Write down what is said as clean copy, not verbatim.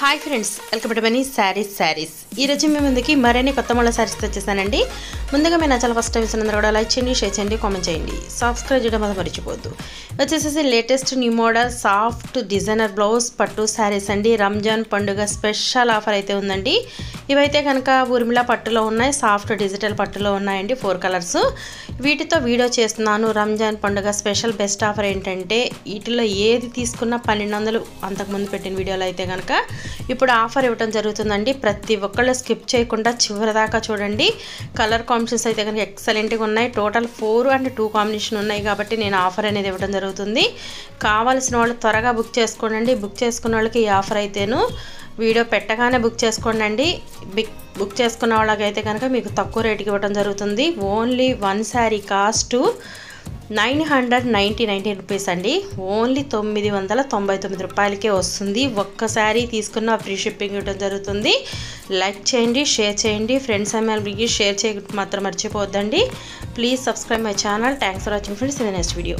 Hi friends, welcome to money saris. ఈరోజు మీ ముందుకి మరిన్ని కొత్త మళ్ళీ శారీస్ వచ్చేసానండి. ముందుగా మీ నచ్చాల ఫస్ట్ టైం అందరూ కూడా లైక్ చేయండి, షేర్ చేయండి, కామెంట్ చేయండి, సబ్స్క్రైబ్ చేయడం మాత్రం మర్చిపోవద్దు. వచ్చేసేసి latest new model soft designer blouse పట్టు శారీస్ అండి. రంజాన్ పండుగ స్పెషల్ ఆఫర్ అయితే ఉందండి. ఇవైతే కనుక ఊర్మిళ పట్టులో ఉన్నాయి, సాఫ్ట్ డిజిటల్ పట్టులో ఉన్నాయండి. 4 కలర్స్. వీటితో వీడియో చేస్తున్నాను. రంజాన్ పండుగ స్పెషల్ బెస్ట్ ఆఫర్ ఏంటంటే వీటిలో ఏది తీసుకున్నా 1200 అంతకుముందు పెట్టిన వీడియోలో అయితే కనుక ఇప్పుడు ఆఫర్ ఇవ్వడం జరుగుతుందండి. ప్రతి ఒక్కళ్ళు స్కిప్ చేయకుండా చివరి దాకా చూడండి. కలర్ కాంబినేషన్స్ అయితే కనుక ఎక్సలెంట్గా ఉన్నాయి. టోటల్ 4 and 2 కాంబినేషన్ ఉన్నాయి కాబట్టి నేను ఆఫర్ అనేది ఇవ్వడం జరుగుతుంది. కావాల్సిన వాళ్ళు త్వరగా బుక్ చేసుకోండి. బుక్ చేసుకున్న వాళ్ళకి ఈ ఆఫర్ అయితేను వీడియో పెట్టగానే బుక్ చేసుకోండి. బుక్ చేసుకున్న వాళ్ళకైతే కనుక మీకు తక్కువ రేటుకి ఇవ్వడం జరుగుతుంది. ఓన్లీ 1 శారీ కాస్ట్ 999 రూపీస్ అండి. ఓన్లీ 999 రూపాయలకే వస్తుంది. ఒక్క శారీ తీసుకున్న ఫ్రీ షిప్పింగ్ ఇవ్వడం జరుగుతుంది. లైక్ చేయండి, షేర్ చేయండి, ఫ్రెండ్స్ ఫ్యామిలీకి షేర్ చేయడం మాత్రం మర్చిపోవద్దండి. Please subscribe my channel. Thanks for watching friends. In the next video.